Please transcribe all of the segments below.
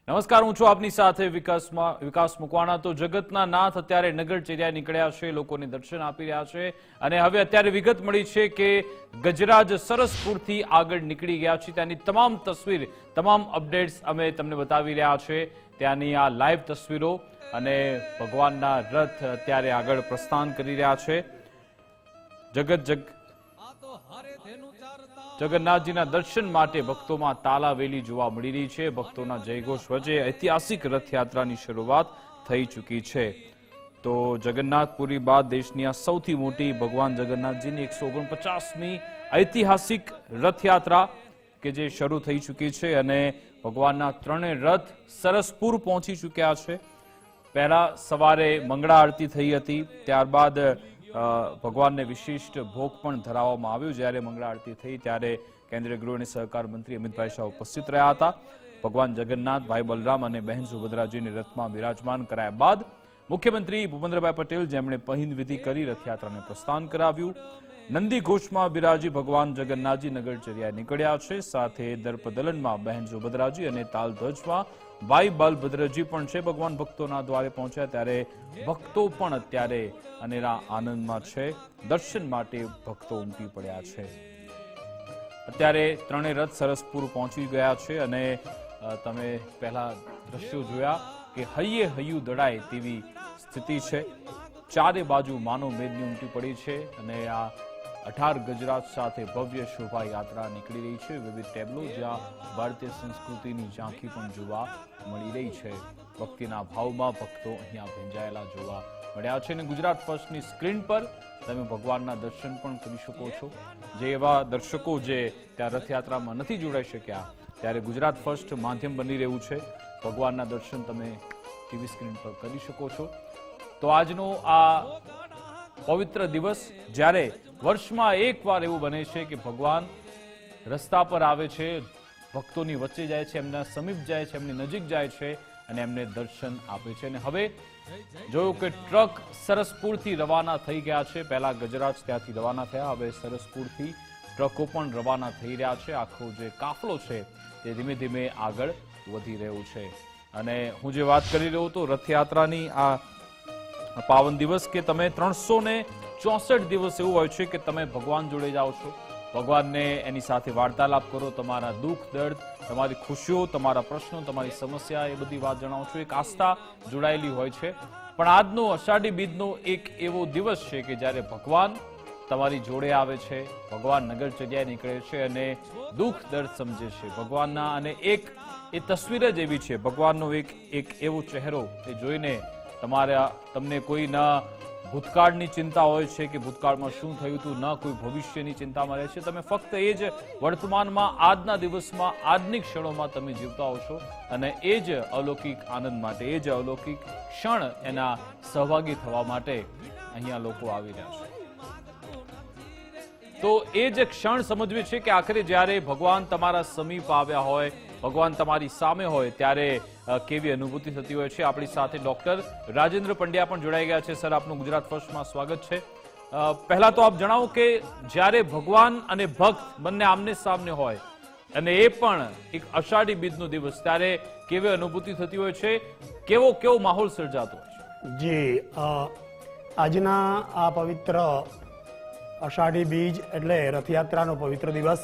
નમસ્કાર, હું છું આપની સાથે વિકાસ મુકવાણા। તો જગતના નાથ અત્યારે નગરચર્યા નીકળ્યા છે, લોકોને દર્શન આપી રહ્યા છે અને હવે અત્યારે વિગત મળી છે કે ગજરાજ સરસપુરથી આગળ નીકળી ગયા છે। ત્યાંની તમામ તસવીર, તમામ અપડેટ્સ અમે તમને બતાવી રહ્યા છે। ત્યાંની આ લાઈવ તસવીરો અને ભગવાનના રથ અત્યારે આગળ પ્રસ્થાન કરી રહ્યા છે। જગન્નાથજીના દર્શન માટે ભક્તોમાં તાલાવેલી જોવા મળી રહી છે। ભક્તોના જયઘોષ વચ્ચે ઐતિહાસિક રથયાત્રાની શરૂઆત થઈ ચૂકી છે। તો જગન્નાથપુરી બાદ દેશની આ સૌથી મોટી ભગવાન જગન્નાથજીની 149મી ઐતિહાસિક રથયાત્રા કે જે શરૂ થઈ ચૂકી છે અને ભગવાનના ત્રણેય રથ સરસપુર પહોંચી ચૂક્યા છે। પહેલા સવારે મંગળા આરતી થઈ હતી, ત્યારબાદ ભગવાનને વિશિષ્ટ ભોગ પણ ધરાવવામાં આવ્યો। જ્યારે મંગળા આરતી થઈ ત્યારે કેન્દ્રીય ગૃહ અને સહકાર મંત્રી અમિતભાઈ શાહ ઉપસ્થિત રહ્યા હતા। ભગવાન જગન્નાથ, ભાઈ બલરામ અને બહેન સુભદ્રાજીને રથમાં બિરાજમાન કરાયા બાદ મુખ્યમંત્રી ભૂપેન્દ્રભાઈ પટેલ, જેમણે પહિંદ વિધિ કરી રથયાત્રાને પ્રસ્થાન કરાવ્યું। નંદી ઘોષમાં બિરાજી ભગવાન જગન્નાથજી નગરચર્યા નીકળ્યા છે। સાથે દર્પદલનમાં બહેન સુભદ્રાજી અને તાલધ્વજમાં ભાઈ બલભદ્રજી પણ છે। ભગવાન ભક્તોના દ્વારે પહોંચ્યા ત્યારે ભક્તો પણ અત્યારે અનેરા આનંદમાં છે। દર્શન માટે ભક્તો ઉમટી પડ્યા છે। અત્યારે ત્રણેય રથ સરસપુર પહોંચી ગયા છે અને તમે પહેલા દ્રશ્યો જોયા કે હૈયે હૈયું દડાય તેવી સ્થિતિ છે। ચારે બાજુ માનવ મેદની ઉમટી પડી છે અને આ 18 ગજરાજ સાથે ભવ્ય શોભાયાત્રા નીકળી રહી છે। વિવિધ ટેબલો જ્યાં ભારતીય સંસ્કૃતિની ઝાંખી પણ જોવા મળી રહી છે। ભક્તિના ભાવમાં ભક્તો અહીંયા ભીંજાયેલા જોવા મળ્યા છે અને ગુજરાત ફર્સ્ટની સ્ક્રીન પર તમે ભગવાનના દર્શન પણ કરી શકો છો। જે એવા દર્શકો જે ત્યાં રથયાત્રામાં નથી જોડાઈ શક્યા, ત્યારે ગુજરાત ફર્સ્ટ માધ્યમ બની રહ્યું છે। ભગવાનના દર્શન તમે ટીવી સ્ક્રીન પર કરી શકો છો। તો આજનો આ પવિત્ર દિવસ, જ્યારે વર્ષમાં એકવાર એવું બને છે કે ભગવાન રસ્તા પર આવે છે, ભક્તોની વચ્ચે જાય છે, એમના સમીપ જાય છે, એમની નજીક જાય છે અને એમને દર્શન આપે છે। અને હવે જોયું કે ટ્રક સરસપુરથી રવાના થઈ ગયા છે। પહેલા ગજરાજ ત્યાંથી રવાના થયા, હવે સરસપુરથી ટ્રકો પણ રવાના થઈ રહ્યા છે। આખો જે કાફલો છે તે ધીમે ધીમે આગળ વધી રહ્યું છે। અને હું જે વાત કરી રહ્યો હતો રથયાત્રાની, આ પાવન દિવસ કે તમે 364 દિવસ એવું હોય છે કે તમે ભગવાન જોડે જાઓ છો, ભગવાનને એની સાથે વાર્તાલાપ કરો, તમારા દુઃખ દર્દ, તમારી ખુશીઓ, તમારા પ્રશ્નો, તમારી સમસ્યા, એ બધી વાત જણાવો છો। એક આસ્થા જોડાયેલી હોય છે। પણ આજનો અષાઢી બીજનો એક એવો દિવસ છે કે જ્યારે ભગવાન તમારી જોડે આવે છે, ભગવાન નગરચર્યાએ નીકળે છે અને દુઃખ દર્દ સમજે છે ભગવાનના। અને એક એ તસવીર જ એવી છે, ભગવાનનો એક એવો ચહેરો એ જોઈને તમને કોઈ ના ભૂતકાળની ચિંતા હોય છે કે ભૂતકાળમાં શું થયું હતું, ન કોઈ ભવિષ્યની ચિંતામાં રહે છે। તમે ફક્ત એ જ વર્તમાનમાં, આજના દિવસમાં, આજની ક્ષણોમાં તમે જીવતા હો છો અને એ જ અલૌકિક આનંદ માટે, એ જ અલૌકિક ક્ષણ એના સહભાગી થવા માટે અહીંયા લોકો આવી રહ્યા છે। તો એ જ ક્ષણ સમજવી છે કે આખરે જ્યારે ભગવાન તમારા સમીપ આવ્યા હોય, ભગવાન તમારી સામે હોય, ત્યારે કેવી અનુભૂતિ થતી હોય છે। આપણી સાથે ડોક્ટર રાજેન્દ્ર પંડ્યા પણ જોડાઈ ગયા છે। સર, આપનું ગુજરાત ફર્સ્ટમાં સ્વાગત છે। પહેલા તો આપ જણાવો કે જ્યારે ભગવાન અને ભક્ત બંને આમને સામને હોય અને એ પણ એક અષાઢી બીજનો દિવસ, ત્યારે કેવી અનુભૂતિ થતી હોય છે, કેવો માહોલ સર્જાતો હોય છે? જી, આજના આ પવિત્ર અષાઢી બીજ એટલે રથયાત્રાનો પવિત્ર દિવસ,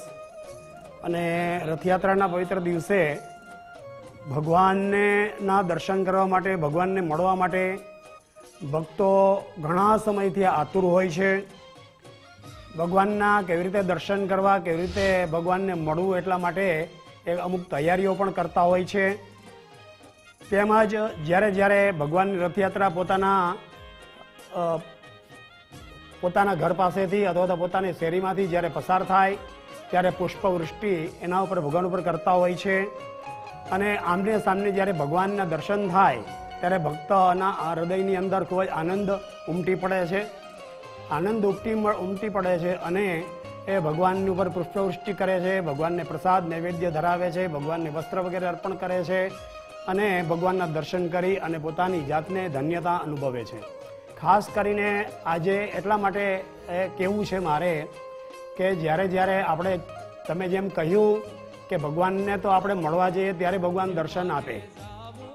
અને રથયાત્રાના પવિત્ર દિવસે ભગવાનના દર્શન કરવા માટે, ભગવાનને મળવા માટે ભક્તો ઘણા સમયથી આતુર હોય છે। ભગવાનના કેવી રીતે દર્શન કરવા, કેવી રીતે ભગવાનને મળવું, એટલા માટે અમુક તૈયારીઓ પણ કરતા હોય છે। તેમજ જ્યારે ભગવાનની રથયાત્રા પોતાના ઘર પાસેથી અથવા તો પોતાની શેરીમાંથી જ્યારે પસાર થાય ત્યારે પુષ્પવૃષ્ટિ એના ઉપર, ભગવાન ઉપર કરતા હોય છે। અને આમને સામને જ્યારે ભગવાનના દર્શન થાય ત્યારે ભક્તના હૃદયની અંદર ખૂબ જ આનંદ ઉમટી પડે છે। આનંદ ઉમટી પડે છે અને એ ભગવાનની ઉપર પુષ્પવૃષ્ટિ કરે છે, ભગવાનને પ્રસાદ નૈવેદ્ય ધરાવે છે, ભગવાનને વસ્ત્ર વગેરે અર્પણ કરે છે અને ભગવાનના દર્શન કરી અને પોતાની જાતને ધન્યતા અનુભવે છે। ખાસ કરીને આજે એટલા માટે કહેવું છે મારે કે જ્યારે આપણે, તમે જેમ કહ્યું કે ભગવાનને તો આપણે મળવા જઈએ ત્યારે ભગવાન દર્શન આપે,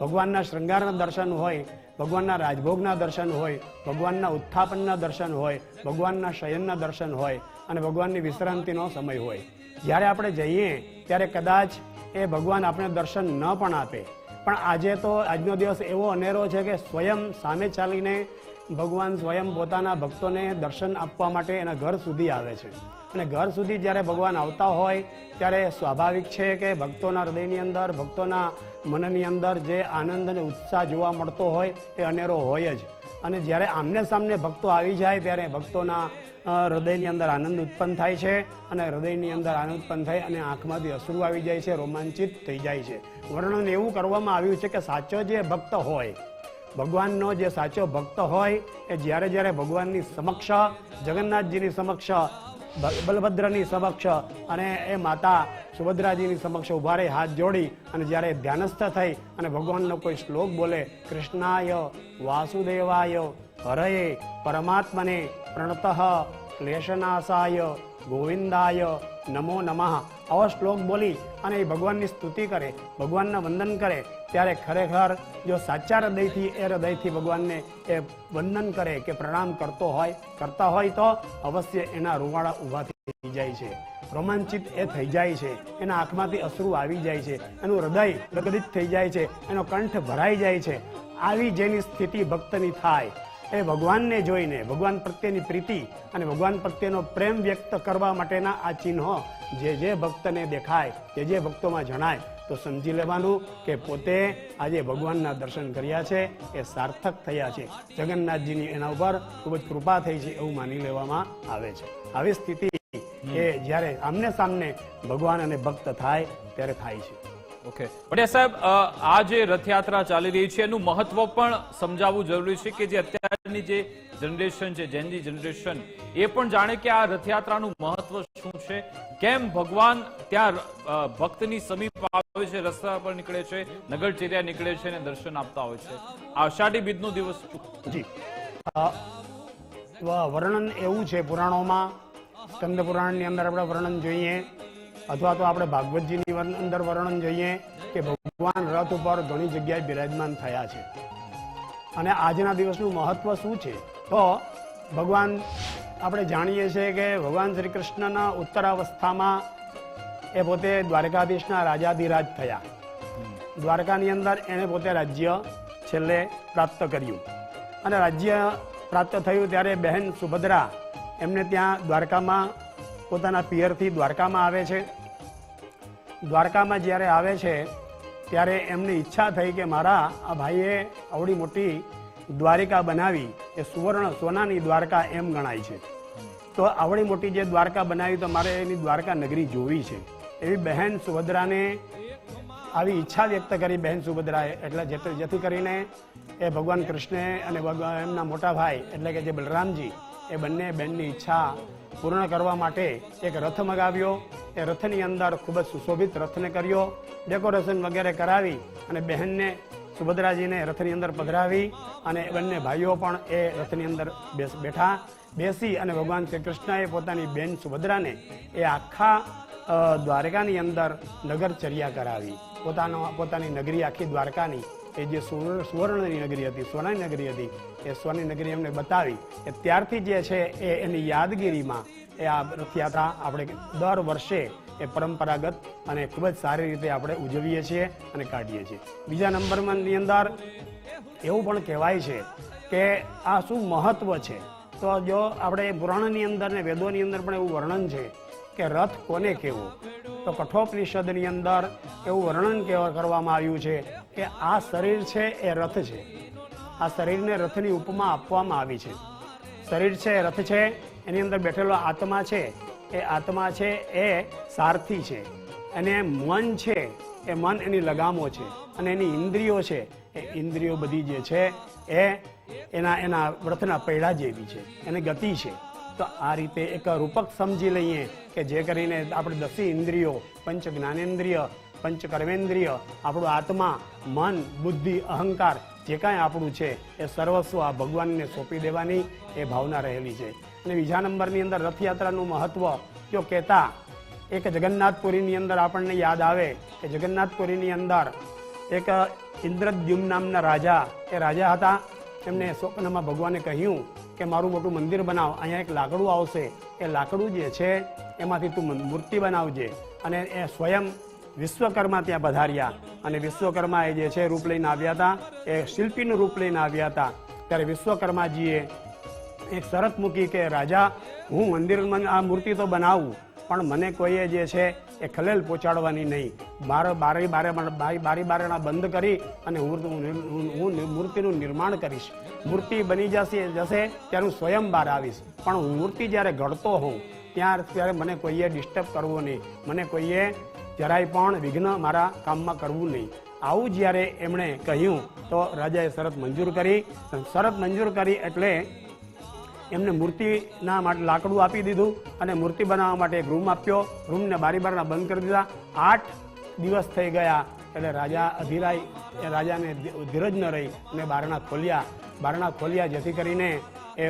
ભગવાનના શૃંગારના દર્શન હોય, ભગવાનના રાજભોગના દર્શન હોય, ભગવાનના ઉત્થાપનના દર્શન હોય, ભગવાનના શયનના દર્શન હોય અને ભગવાનની વિશ્રાંતિનો સમય હોય. જ્યારે આપણે જઈએ ત્યારે કદાચ એ ભગવાન આપણે દર્શન ન પણ આપે, પણ આજનો દિવસ એવો અનેરો છે કે સ્વયં સામે ચાલીને ભગવાન સ્વયં પોતાના ભક્તોને દર્શન આપવા માટે એના ઘર સુધી આવે છે. અને ઘર સુધી જ્યારે ભગવાન આવતા હોય ત્યારે સ્વાભાવિક છે કે ભક્તોના હૃદયની અંદર, ભક્તોના મનની અંદર જે આનંદ અને ઉત્સાહ જોવા મળતો હોય એ અનેરો હોય જ. અને જ્યારે આમને સામને ભક્તો આવી જાય ત્યારે ભક્તોના હૃદયની અંદર આનંદ ઉત્પન્ન થાય છે અને હૃદયની અંદર આનંદ ઉત્પન્ન થાય અને આંખમાંથી અશ્રુ આવી જાય છે, રોમાંચિત થઈ જાય છે. વર્ણન એવું કરવામાં આવ્યું છે કે સાચો જે ભક્ત હોય, ભગવાનનો જે સાચો ભક્ત હોય એ જ્યારે જ્યારે ભગવાનની સમક્ષ, જગન્નાથજીની સમક્ષ, બલભદ્રની સમક્ષ અને એ માતા સુભદ્રાજીની સમક્ષ ઉભા રહી હાથ જોડી અને જ્યારે ધ્યાનસ્થ થઈ અને ભગવાનનો કોઈ શ્લોક બોલે, કૃષ્ણાય વાસુદેવાય હરયે પરમાત્મને પ્રણતઃ ક્લેશનાશાય ગોવિંદાય નમો નમઃ, આવો શ્લોક બોલી અને એ ભગવાનની સ્તુતિ કરે, ભગવાનના વંદન કરે, ત્યારે ખરેખર જો સાચા હૃદયથી ભગવાનને એ વંદન કરે કે પ્રણામ કરતા હોય તો અવશ્ય એના રૂવાડા ઊભા થઈ જાય છે, રોમાંચિત એ થઈ જાય છે, એના આંખમાંથી અશ્રુ આવી જાય છે, એનું હૃદય ગદગદિત થઈ જાય છે, એનો કંઠ ભરાઈ જાય છે. આવી જેની સ્થિતિ ભક્તની થાય એ ભગવાનને જોઈને ભગવાન પ્રત્યેની પ્રીતિ અને ભગવાન પ્રત્યેનો પ્રેમ વ્યક્ત કરવા માટેના આ ચિહ્નો જે ભક્તને દેખાય, જે ભક્તોમાં જણાય તો સમજી લેવાનું કે પોતે આજે ભગવાનના દર્શન કર્યા છે એ સાર્થક થયા છે, જગન્નાથજીની એના ઉપર ખૂબ જ કૃપા થઈ છે એવું માની લેવામાં આવે છે. આવી સ્થિતિ એ જ્યારે આમને સામને ભગવાન અને ભક્ત થાય ત્યારે થાય છે. ઓકે, પટેલ સાહેબ, આ જે રથયાત્રા ચાલી રહી છે એનું મહત્વ પણ સમજાવવું જરૂરી છે કે જે અત્યારની જે જનરેશન છે, જેનજી જનરેશન, એ પણ જાણે કે આ રથયાત્રાનું મહત્વ શું છે, કેમ ભગવાન ત્યાં ભક્તની સમીપ આવે છે, રસ્તા પર નીકળે છે, નગરચર્યા નીકળે છે અને દર્શન આપતા હોય છે. આ અષાઢી બીજનો દિવસ જી વર્ણન એવું છે પુરાણોમાં, સ્કંદ પુરાણની અંદર આપણે વર્ણન જોઈએ અથવા તો આપણે ભાગવતજીની અંદર વર્ણન જોઈએ કે ભગવાન રથ ઉપર ઘણી જગ્યાએ બિરાજમાન થયા છે. અને આજના દિવસનું મહત્વ શું છે તો ભગવાન આપણે જાણીએ છીએ કે ભગવાન શ્રી કૃષ્ણના ઉત્તરાવસ્થામાં એ પોતે દ્વારકાધીશના રાજાધિરાજ થયા. દ્વારકાની અંદર એણે પોતે રાજ્ય છેલ્લે પ્રાપ્ત કર્યું અને રાજ્ય પ્રાપ્ત થયું ત્યારે બહેન સુભદ્રા એમને ત્યાં દ્વારકામાં પોતાના પિયરથી દ્વારકામાં આવે છે. દ્વારકામાં જ્યારે આવે છે ત્યારે એમની ઈચ્છા થઈ કે મારા આ ભાઈએ આવડી મોટી દ્વારિકા બનાવી, એ સોનાની દ્વારકા એમ ગણાય છે, તો આવડી મોટી જે દ્વારકા બનાવી તો મારે એની દ્વારકા નગરી જોવી છે. એવી બહેન સુભદ્રાને આવી ઈચ્છા વ્યક્ત કરી બહેન સુભદ્રાએ, એટલે જેથી કરીને એ ભગવાન કૃષ્ણે અને એમના મોટા ભાઈ એટલે કે જે બલરામજી એ બંને બહેનની ઈચ્છા પૂર્ણ કરવા માટે એક રથ મગાવ્યો. એ રથની અંદર ખૂબ જ સુશોભિત રથને કર્યો, ડેકોરેશન વગેરે કરાવી અને બહેનને સુભદ્રાજીને રથની અંદર પધરાવી અને બંને ભાઈઓ પણ એ રથની અંદર બેસી અને ભગવાન શ્રી કૃષ્ણએ પોતાની બહેન સુભદ્રાને એ આખા દ્વારકાની અંદર નગરચર્યા કરાવી. પોતાની નગરી આખી દ્વારકાની એ જે સુવર્ણની નગરી હતી, સોનાની નગરી હતી, એ સોનાની નગરી એમને બતાવી. એ ત્યારથી જે છે એની યાદગીરીમાં એ આ રથયાત્રા આપણે દર વર્ષે એ પરંપરાગત અને ખૂબ જ સારી રીતે આપણે ઉજવીએ છીએ અને કાઢીએ છીએ. બીજા નંબરની અંદર એવું પણ કહેવાય છે કે આ શું મહત્વ છે તો જો આપણે પુરાણની અંદર ને વેદોની અંદર પણ એવું વર્ણન છે કે રથ કોને કહેવો, તો કઠોપનિષદની અંદર એવું વર્ણન કરવામાં આવ્યું છે કે આ શરીર છે એ રથ છે. આ શરીરને રથની ઉપમા આપવામાં આવી છે. શરીર છે રથ છે, એની અંદર બેઠેલો આત્મા છે, એ આત્મા છે એ સારથી છે, અને મન છે એ મન એની લગામો છે, અને એની ઇન્દ્રિયો છે એ ઇન્દ્રિયો બધી જે છે એ એના રથના પૈડા જેવી છે, એને ગતિ છે. તો આ રીતે એક રૂપક સમજી લઈએ કે જે કરીને આપણે 10 ઇન્દ્રિયો, પંચ જ્ઞાનેન્દ્રિય, પંચ કર્મેન્દ્રિય, આપણું આત્મા, મન, બુદ્ધિ, અહંકાર જે કાંઈ આપણું છે એ સર્વસ્વ આ ભગવાનને સોંપી દેવાની એ ભાવના રહેલી છે. અને બીજા નંબરની અંદર રથયાત્રાનું મહત્વ જો કહેતા એક જગન્નાથપુરીની અંદર આપણને યાદ આવે કે જગન્નાથપુરીની અંદર એક ઇન્દ્રદ્યુમ્ન નામના રાજા, એ રાજા હતા. એમને સ્વપ્નમાં ભગવાને કહ્યું કે મારું મોટું મંદિર બનાવ, અહીંયા એક લાકડું આવશે, એ લાકડું જે છે એમાંથી તું મૂર્તિ બનાવજે. અને એ સ્વયં વિશ્વકર્મા ત્યાં પધાર્યા અને વિશ્વકર્મા એ જે છે રૂપ લઈને આવ્યા હતા, એ શિલ્પીનું રૂપ લઈને આવ્યા હતા. ત્યારે વિશ્વકર્માજીએ એક શરત મૂકી કે રાજા, હું મંદિરમાં આ મૂર્તિ તો બનાવું, પણ મને કોઈએ જે છે એ ખલેલ પહોંચાડવાની નહીં. બારી બારણા બંધ કરી અને હું મૂર્તિનું નિર્માણ કરીશ. મૂર્તિ બની જશે ત્યારે હું સ્વયં બહાર આવીશ, પણ હું મૂર્તિ જ્યારે ઘડતો હોઉં ત્યારે મને કોઈએ ડિસ્ટર્બ કરવો નહીં, મને કોઈએ જરાય પણ વિઘ્ન મારા કામમાં કરવું નહીં. આવું જ્યારે એમણે કહ્યું તો રાજાએ શરત મંજૂર કરી. શરત મંજૂર કરી એટલે એમને મૂર્તિના માટે લાકડું આપી દીધું અને મૂર્તિ બનાવવા માટે એક રૂમ આપ્યો. રૂમને બારી બારણા બંધ કરી દીધા. 8 દિવસ થઈ ગયા એટલે રાજા અધીરાય, એ રાજાને ધીરજ ન રહી અને બારણા ખોલ્યા જેથી કરીને એ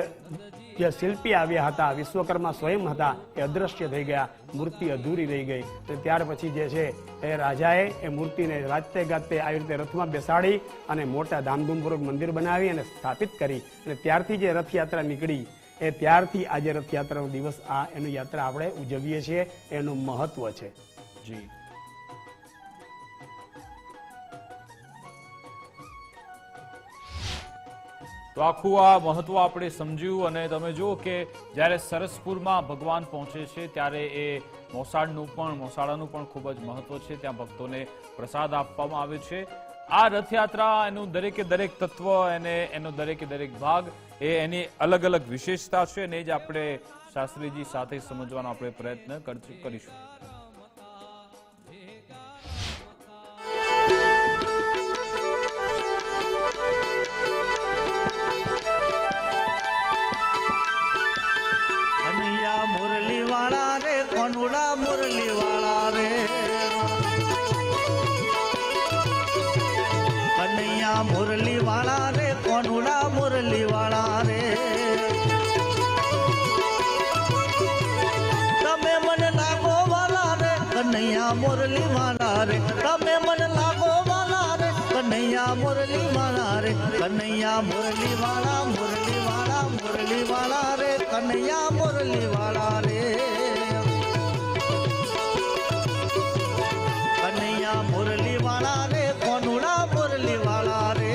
જે શિલ્પી આવ્યા હતા, વિશ્વકર્મા સ્વયં હતા, એ અદ્રશ્ય થઈ ગયા. મૂર્તિ અધૂરી રહી ગઈ. અને ત્યાર પછી જે છે એ રાજાએ એ મૂર્તિને વાજતે ગાજતે આવી રીતે રથમાં બેસાડી અને મોટા ધામધૂમપૂર્વક મંદિર બનાવી અને સ્થાપિત કરી. અને ત્યારથી જે રથયાત્રા નીકળી, એ ત્યારથી આજે રથયાત્રાનો દિવસ એની યાત્રા આપણે ઉજવીએ છીએ. એનું મહત્વ છે. જી, તો આખું આ મહત્વ આપણે સમજ્યું. અને તમે જુઓ કે જ્યારે સરસપુરમાં ભગવાન પહોંચે છે ત્યારે એ મોસાળાનું પણ ખૂબ જ મહત્વ છે. ત્યાં ભક્તોને પ્રસાદ આપવામાં આવે છે. આ રથયાત્રા, એનું દરેકે દરેક તત્વ, એનો દરેકે દરેક ભાગ, એની અલગ અલગ વિશેષતા છે અને એ જ આપણે શાસ્ત્રીજી સાથે સમજવાનો આપણે પ્રયત્ન કરીશું. મુરલી વાળા રે, કોનુડા મુરલી વાળા રે, કનૈયા મુરલી વાળા રે, કોનુડા મુરલી વાળા રે. તમે મને લાગો વાલા રે, કનૈયા મુરલી વાળા રે, તમે મને લાગો વાલા રે, કનૈયા મુરલી વાળા રે, કનૈયા મુરલી વાળા, મુરલી વાળા, મુરલી વાળા રે, કનૈયા મુરલી વાળા રે, કનૈયા મુરલી વાળા રે, કોનુડા મુરલી વાળા રે.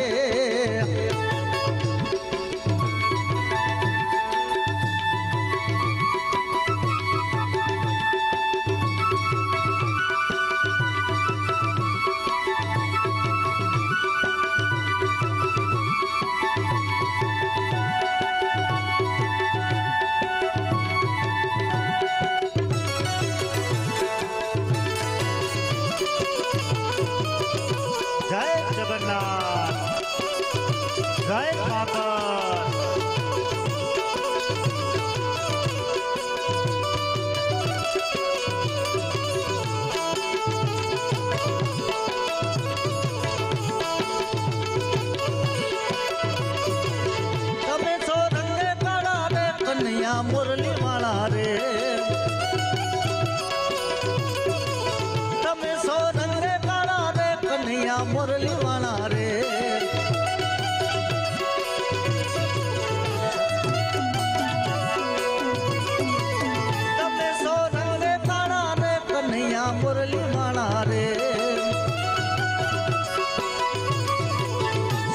જય જગન્નાથ, જય ઠાકર. તમે છો રંગે કાળા રે, કનૈયા મુરલી વાળા રે, તમે છો રંગે કાળા રે, કનૈયા મુરલી વાળા રે. તમે સો રંગે કાળા રે, કનૈયા મુરલી વાળા રે.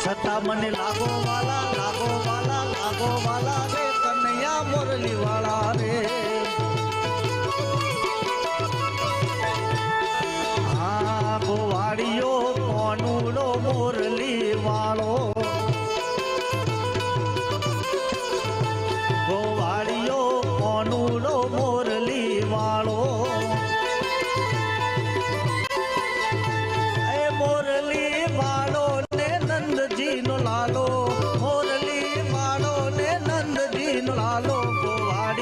છતાં મને લાગો વાલા, લાગો વાલા, લાગો વાલા રે, કનૈયા મુરલી વાળા રે. આ ગોવાળીઓ કોનુડો મુરલી વાળો, ગોવાળીઓ કોનુડો મુરલી વાળો. એ મુરલી વાળો ને નંદજી નો લાલો, મુરલી વાળો ને નંદજી નો લાલો, ગોવાળીઓ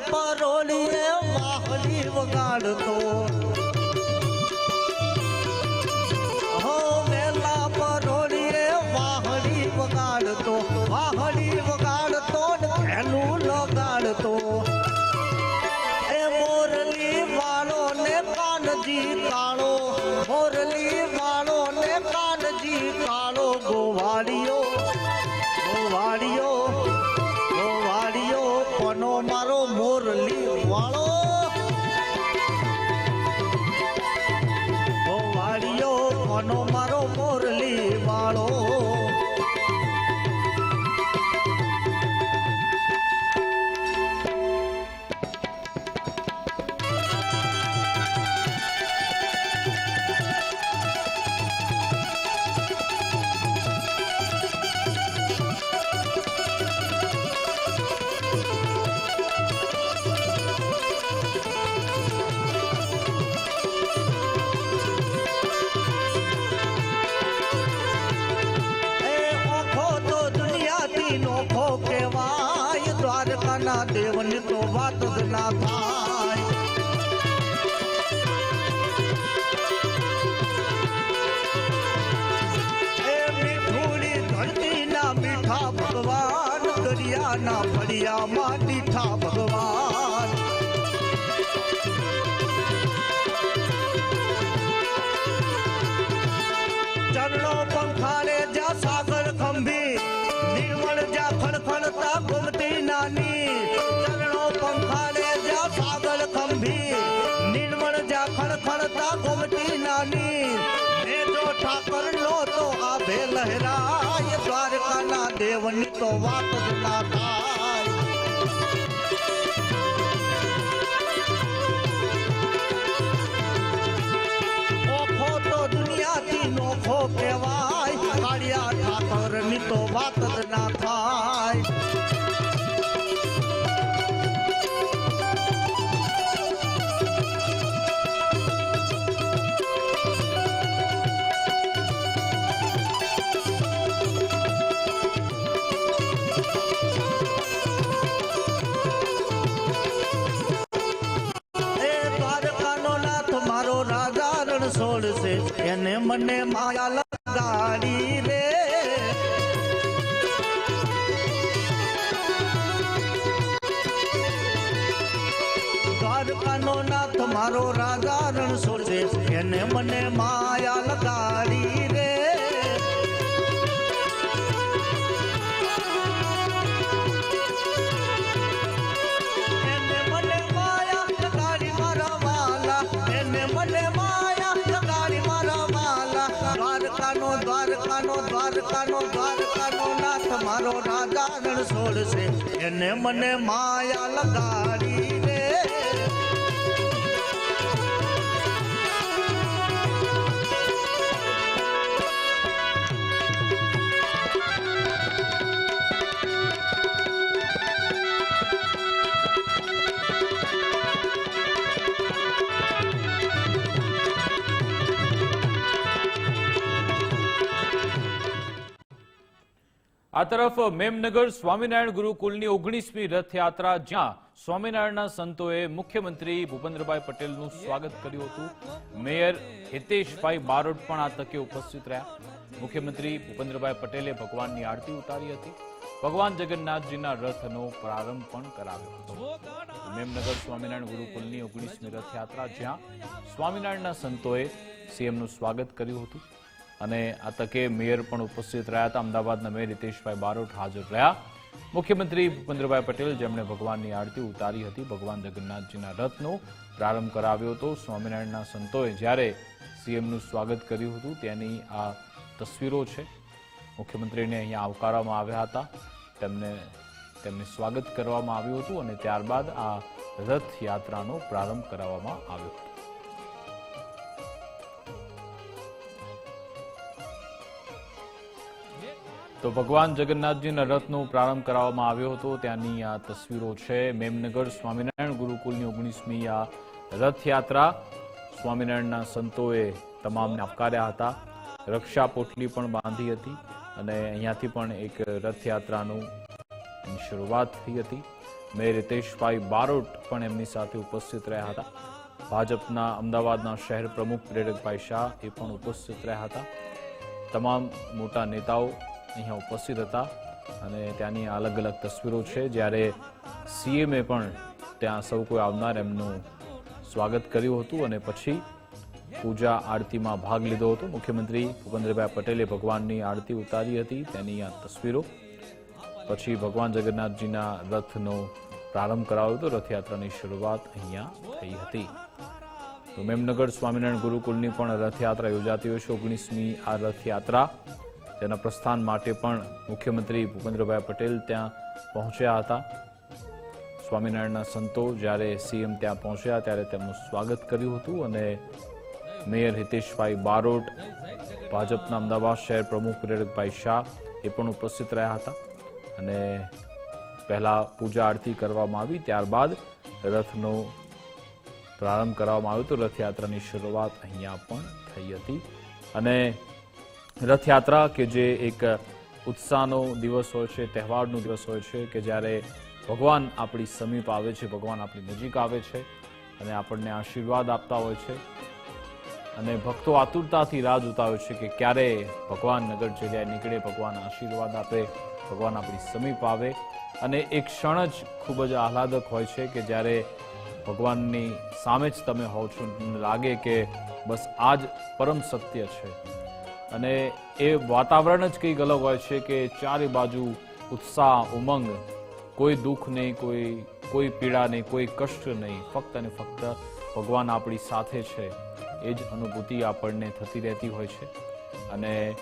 પરોલીએ વાહડી વગાડતો હો વેલા પરોલીએ વાહડી વગાડતો એનું લગાડતો એ મોરલી વાળો ને કાનજી કાળો મોરલી વાળો ને કાનજી કાળો ગોવાળિયો કોનો મારો મોરલી વાળો ગોવાળિયો કોનો મારો મોરલી વાળો દેવની તો વાત જ ના થાય એ મીઠુડી ધરતીના મીઠા ભગવાન દરિયાના ફળિયામાં મીઠા ભગવાન ચરણો પંખારે જા સાગર ખંભી નિર્મળ જા ખણખણતા ગોમતી નાની ચરણો પંખારે જા સાગર ખંભી નિર્મળ જા ખણખણતા ગોમતી નાની ને જો ઠાકર નો તો આભે લહેરાય દ્વારકાના દેવની તો વાત જ ના થાય ઓખો તો દુનિયાથી નોખો કહેવાય કાળિયા ઠાકરની તો વાત જ ના થાય છોડશે એને મને માયા લગાડી રે દ્વારકાનો નાથ મારો રાજા રણ છોડશે એને મને માયા લગાડી રે એને મને માયા લગાડી મારા વાલા એને મને દ્વારકાનો નાથ મારો રાજા રણ છોડશે એને મને માયા લગાડી રે આ તરફ મેમનગર સ્વામિનારાયણ ગુરુકુલની 19મી રથયાત્રા જ્યાં સ્વામિનારાયણના સંતોએ મુખ્યમંત્રી ભૂપેન્દ્રભાઈ પટેલનું સ્વાગત કર્યું હતું. મેયર હિતેશભાઈ બારોટ પણ આ તકે ઉપસ્થિત રહ્યા. મુખ્યમંત્રી ભૂપેન્દ્રભાઈ પટેલે ભગવાનની આરતી ઉતારી હતી. ભગવાન જગન્નાથજીના રથનો પ્રારંભ પણ કરાવ્યો હતો. મેમનગર સ્વામિનારાયણ ગુરુકુલની 19મી રથયાત્રા જ્યાં સ્વામિનારાયણના સંતોએ સીએમનું સ્વાગત કર્યું હતું અને આ તકે મેયર પણ ઉપસ્થિત રહ્યા હતા. અમદાવાદના મેયર હિતેશભાઈ બારોટ હાજર રહ્યા. મુખ્યમંત્રી ભૂપેન્દ્રભાઈ પટેલ જેમણે ભગવાનની આરતી ઉતારી હતી, ભગવાન જગન્નાથજીના રથનો પ્રારંભ કરાવ્યો હતો. સ્વામિનારાયણના સંતોએ જ્યારે સીએમનું સ્વાગત કર્યું હતું તેની આ તસવીરો છે. મુખ્યમંત્રીને અહીંયા આવકારવામાં આવ્યા હતા, તેમને સ્વાગત કરવામાં આવ્યું હતું અને ત્યારબાદ આ રથયાત્રાનો પ્રારંભ કરાવવામાં આવ્યો હતો. તો ભગવાન જગન્નાથજીના રથનો પ્રારંભ કરાવવામાં આવ્યો હતો. ત્યાંની આ તસવીરો છે. મેમનગર સ્વામિનારાયણ ગુરુકુલની 19મી આ રથયાત્રા સ્વામિનારાયણના સંતોએ તમામને આવકાર્યા હતા. રક્ષા પોટલી પણ બાંધી હતી અને અહીંયાથી પણ એક રથયાત્રાનું શરૂઆત થઈ હતી. મેયર હિતેશભાઈ બારોટ પણ એમની સાથે ઉપસ્થિત રહ્યા હતા. ભાજપના અમદાવાદના શહેર પ્રમુખ પ્રેરકભાઈ શાહ એ પણ ઉપસ્થિત રહ્યા હતા. તમામ મોટા નેતાઓ અહીંયા ઉપસ્થિત હતા અને ત્યાંની અલગ અલગ તસવીરો છે, જ્યારે સીએમએ પણ ત્યાં સૌ કોઈ આવનાર એમનું સ્વાગત કર્યું હતું અને પછી પૂજા આરતીમાં ભાગ લીધો હતો. મુખ્યમંત્રી ભૂપેન્દ્રભાઈ પટેલે ભગવાનની આરતી ઉતારી હતી, તેની આ તસવીરો. પછી ભગવાન જગન્નાથજીના રથનો પ્રારંભ કરાવ્યો હતો. રથયાત્રાની શરૂઆત અહીંયા થઈ હતી. તો મેમનગર સ્વામિનારાયણ ગુરુકુલની પણ રથયાત્રા યોજાતી હોય છે. 19મી આ રથયાત્રા, તેના પ્રસ્થાન માટે પણ મુખ્યમંત્રી ભૂપેન્દ્રભાઈ પટેલ ત્યાં પહોંચ્યા હતા. સ્વામિનારાયણના સંતો જ્યારે સીએમ ત્યાં પહોંચ્યા ત્યારે તેમનું સ્વાગત કર્યું હતું અને મેયર હિતેશભાઈ બારોટ, ભાજપના અમદાવાદ શહેર પ્રમુખ પ્રેરકભાઈ શાહ એ પણ ઉપસ્થિત રહ્યા હતા અને પહેલા પૂજા આરતી કરવામાં આવી, ત્યારબાદ રથનો પ્રારંભ કરવામાં આવ્યો હતો. રથયાત્રાની શરૂઆત અહીંયા પણ થઈ હતી અને રથયાત્રા કે જે એક ઉત્સાહનો દિવસ હોય છે, તહેવારનો દિવસ હોય છે કે જ્યારે ભગવાન આપણી સમીપ આવે છે, ભગવાન આપણી નજીક આવે છે અને આપણને આશીર્વાદ આપતા હોય છે અને ભક્તો આતુરતાથી રાહ જોતા હોય છે કે ક્યારે ભગવાન નગર ચર્યા નીકળે, ભગવાન આશીર્વાદ આપે, ભગવાન આપણી સમીપ આવે. અને એક ક્ષણ જ ખૂબ જ આહલાદક હોય છે કે જ્યારે ભગવાનની સામે જ તમે હોવ છો, લાગે કે બસ આ જ પરમ સત્ય છે. અને એ વાતાવરણ જ કંઈક અલગ હોય છે કે ચારે બાજુ ઉત્સાહ, ઉમંગ, કોઈ દુઃખ નહીં, કોઈ પીડા નહીં, કોઈ કષ્ટ નહીં, ફક્ત અને ફક્ત ભગવાન આપણી સાથે છે એ જ અનુભૂતિ આપણને થતી રહેતી હોય છે અને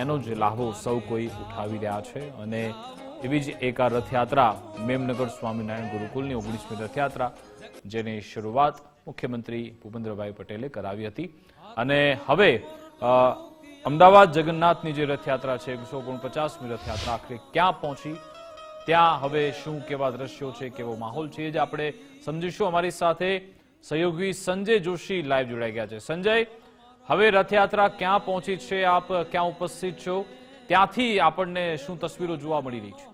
એનો જ લાભો સૌ કોઈ ઉઠાવી રહ્યા છે. અને એવી જ એક આ રથયાત્રા મેમનગર સ્વામિનારાયણ ગુરુકુલની 19મી રથયાત્રા, જેની શરૂઆત મુખ્યમંત્રી ભૂપેન્દ્રભાઈ પટેલે કરાવી હતી. અને હવે અમદાવાદ જગન્નાથની જે રથયાત્રા છે, 149મી રથયાત્રા આખરે ક્યાં પહોંચી, ત્યાં હવે શું કેવા દ્રશ્યો છે, કેવો માહોલ છે, એ જ આપણે સમજીશું. અમારી સાથે સહયોગી સંજય જોશી લાઈવ જોડાઈ ગયા છે. સંજય, હવે રથયાત્રા ક્યાં પહોંચી છે, આપ ક્યાં ઉપસ્થિત છો, ત્યાંથી આપણને શું તસવીરો જોવા મળી રહી છે?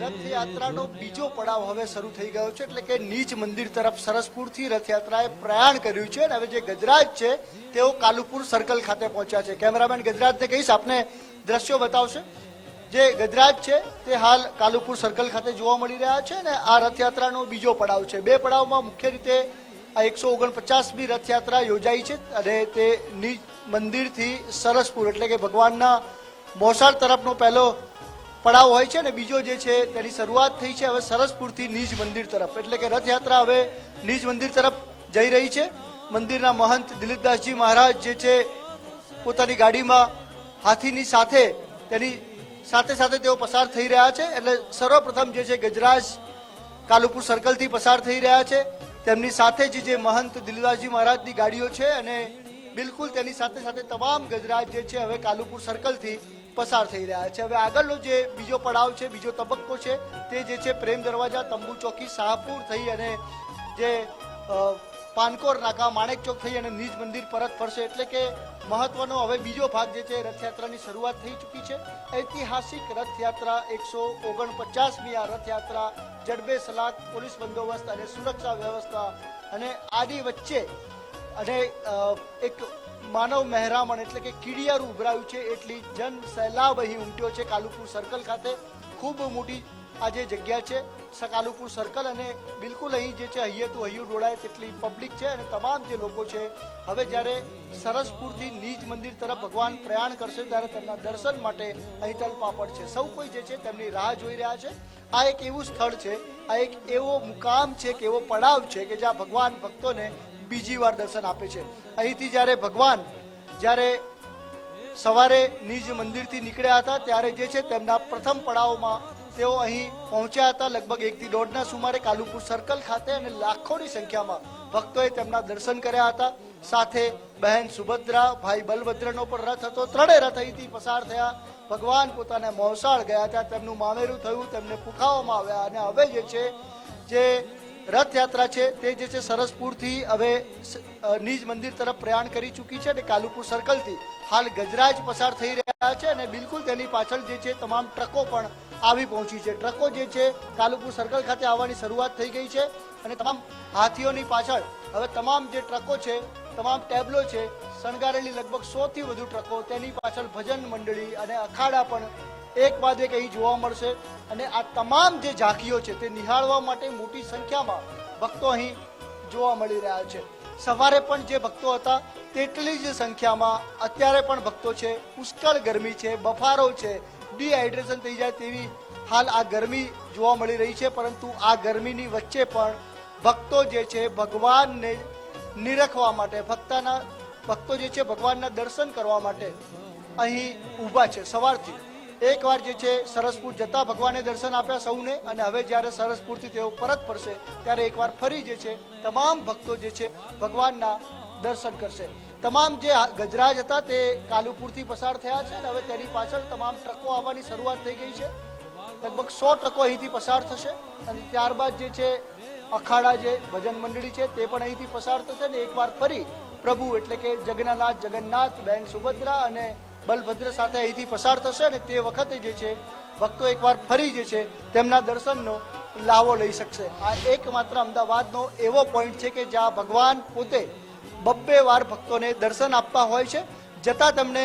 રથયાત્રાનો બીજો પડાવ હવે શરૂ થઈ ગયો છે, એટલે કે નીચ મંદિર તરફ સરસપુરથી રથયાત્રાએ પ્રયાણ કર્યું છે અને હવે જે ગજરાજ છે તેઓ કાલુપુર સર્કલ ખાતે પહોંચ્યા છે. કેમેરામેન ગજરાજને કહીશ, આપને દ્રશ્યો બતાવશે. જે ગજરાજ છે તે હાલ કાલુપુર સર્કલ ખાતે જોવા મળી રહ્યા છે અને આ રથયાત્રાનો બીજો પડાવ છે. બે પડાવમાં મુખ્ય રીતે આ 149મી રથયાત્રા યોજાઈ છે અને તે નીચ મંદિરથી સરસપુર એટલે કે ભગવાનના મોસાળ તરફનો પહેલો પડાવ હોય છે અને બીજો જે છે તેની શરૂઆત થઈ છે હવે સરસપુરથી નીજ મંદિર તરફ, એટલે કે રથયાત્રા હવે નીજ મંદિર તરફ જઈ રહી છે. મંદિરના મહંત દિલીપદાસજી મહારાજ જે છે પોતાની ગાડીમાં હાથીની સાથે તેની સાથે તેઓ પસાર થઈ રહ્યા છે. એટલે સર્વપ્રથમ જે છે ગજરાજ કાલુપુર સર્કલથી પસાર થઈ રહ્યા છે. તેમની સાથે જે મહંત દિલીપદાસજી મહારાજની ગાડીઓ છે અને બિલકુલ તેની સાથે તમામ ગજરાજ જે છે હવે કાલુપુર સર્કલથી પસાર થઈ રહ્યા છે. હવે આગળનો જે બીજો પડાવ છે, બીજો તબક્કો છે તે જે છે પ્રેમ દરવાજા, તંબુ ચોકી, શાહપુર થઈ અને જે પાનકોર નાકા, માણેક ચોક થઈ અને નીજ મંદિર પરત ફરશે. એટલે કે મહત્વનો હવે બીજો ભાગ જે છે રથયાત્રાની શરૂઆત થઈ ચૂકી છે. ઐતિહાસિક રથયાત્રા 149મી આ રથયાત્રા જડબે સલાક, પોલીસ બંદોબસ્ત અને સુરક્ષા વ્યવસ્થા અને આની વચ્ચે અને એક માનવ મહેરામણ એટલે કે કીડિયારું ઉભરાયું છે. એટલી જન સૈલાબ અહીં ઉમટ્યો છે કાલુપુર સર્કલ ખાતે. ખૂબ મોટી આ જે જગ્યા છે કાલુપુર સર્કલ અને બિલકુલ અહીં જે છે હૈયેતું હૈયું ડોળાય તેટલી પબ્લિક છે અને તમામ જે લોકો છે હવે જ્યારે સરસપુરથી નીજ મંદિર તરફ ભગવાન પ્રયાણ કરશે ત્યારે તેમના દર્શન માટે અહીં તલપાપડ છે. સૌ કોઈ જે છે તેમની રાહ જોઈ રહ્યા છે. આ એક એવું સ્થળ છે, આ એક એવો મુકામ છે કે એવો પડાવ છે કે જ્યાં ભગવાન ભક્તોને બીજી વાર દર્શન આપે છે. અહીંથી જ્યારે ભગવાન સવારે નીજ મંદિરથી નીકળ્યા હતા ત્યારે જે છે તેમના પ્રથમ પડાવમાં તેઓ અહીં પહોંચ્યા હતા લગભગ 1 થી 1.5ના સુમારે કાલુપુર સર્કલ ખાતે અને લાખોની સંખ્યામાં ભક્તોએ તેમના દર્શન કર્યા હતા. સાથે બહેન સુભદ્રા, ભાઈ બલભદ્રનો પણ રથ હતો. ત્રણેય રથ અહીંથી પસાર થયા. ભગવાન પોતાના મોસાળ ગયા ત્યાં તેમનું મામેરું થયું, તેમને પુખાવવામાં આવ્યા અને હવે જે છે જે રથયાત્રા છે તે જે છે સરસપુરથી હવે નિજ મંદિર તરફ પ્રયાણ કરી ચૂકી છે અને કાલુપુર સર્કલથી હાલ ગજરાજ પસાર થઈ રહ્યા છે અને બિલકુલ તેની પાછળ જે છે તમામ ટ્રકો પણ આવી પહોંચી છે. ટ્રકો જે છે કાલુપુર સર્કલ ખાતે આવવાની શરૂઆત થઈ ગઈ છે અને તમામ હાથીઓની પાછળ હવે તમામ જે ટ્રકો છે, તમામ ટેબલો છે, શણગારેલી લગભગ 100 થી વધુ ટ્રકો, તેની પાછળ ભજન મંડળી અને અખાડા પણ એક બાદ એક અહીં જોવા મળશે અને આ તમામ જે ઝાંખીઓ છે તે નિહાળવા માટે મોટી સંખ્યામાં ભક્તો અહીં જોવા મળી રહ્યા છે. સવારે પણ જે ભક્તો હતા તેટલી જ સંખ્યામાં અત્યારે પણ ભક્તો છે. પુષ્કળ ગરમી છે, બફારો છે, ડિહાઇડ્રેશન થઈ જાય તેવી હાલ આ ગરમી જોવા મળી રહી છે, પરંતુ આ ગરમીની વચ્ચે પણ ભક્તો જે છે ભગવાનને નિરખવા માટે, ભક્તો જે છે ભગવાનના દર્શન કરવા માટે અહીં ઊભા છે. સવારથી એકવાર જે છે સરસપુર જતા ભગવાને દર્શન આપ્યા સૌને અને હવે જ્યારે સરસપુરથી તેઓ પરત ફરશે ત્યારે એકવાર ફરી જે છે તમામ ભક્તો જે છે ભગવાનના દર્શન કરશે. તમામ જે ગજરાજ હતા તે કાલુપુરથી પસાર થયા છે અને હવે તેની પાછળ તમામ ટ્રકો આવવાની શરૂઆત થઈ ગઈ છે. લગભગ 100 ટ્રકો અહીંથી પસાર થશે અને ત્યારબાદ જે છે અખાડા જે ભજન મંડળી છે તે પણ અહીંથી પસાર થશે અને એકવાર ફરી પ્રભુ એટલે કે જગન્નાથ બહેન સુભદ્રા અને બલભદ્ર સાથે અહીંથી પસાર થશે અને તે વખતે જે છે ભક્તો એકવાર ફરી જે છે તેમના દર્શનનો લાવો લઈ શકશે. આ એકમાત્ર અમદાવાદનો એવો પોઈન્ટ છે કે જ્યાં ભગવાન પોતે 2 વાર ભક્તોને દર્શન આપતા હોય છે. જતાં તેમણે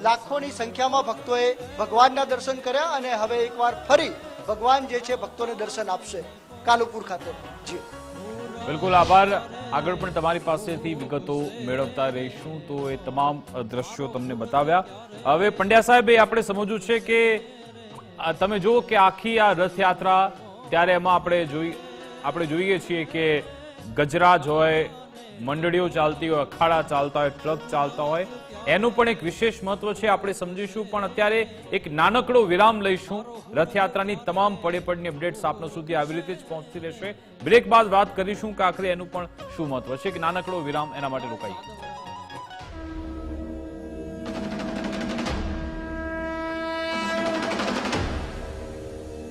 લાખોની સંખ્યામાં ભક્તોએ ભગવાનના દર્શન કર્યા અને હવે એકવાર ફરી ભગવાન જે છે ભક્તોને દર્શન આપશે કાલુપુર ખાતે. જી બિલકુલ આભાર. આગળ પણ તમારી પાસેથી વિગતો મેળવતા રહીશું. તો એ તમામ દ્રશ્યો તમને બતાવ્યા. હવે પંડ્યા સાહેબ, એ આપણે સમજવું છે કે તમે જુઓ કે આખી આ રથયાત્રા ત્યારે એમાં આપણે જોઈએ છીએ કે ગજરાજ હોય, મંડળીઓ ચાલતી હોય, અખાડા ચાલતા હોય, ટ્રક ચાલતા હોય, એનું પણ એક વિશેષ મહત્વ છે, આપણે સમજીશું. પણ અત્યારે એક નાનકડો વિરામ લઈશું. રથયાત્રાની તમામ પડેપડની અપડેટ્સ આપનો સુધી આવી રીતે જ પહોંચતી રહેશે. બ્રેક બાદ વાત કરીશું કે આખરે એનું પણ શું મહત્વ છે. એક નાનકડો વિરામ, એના માટે રોકાઈ.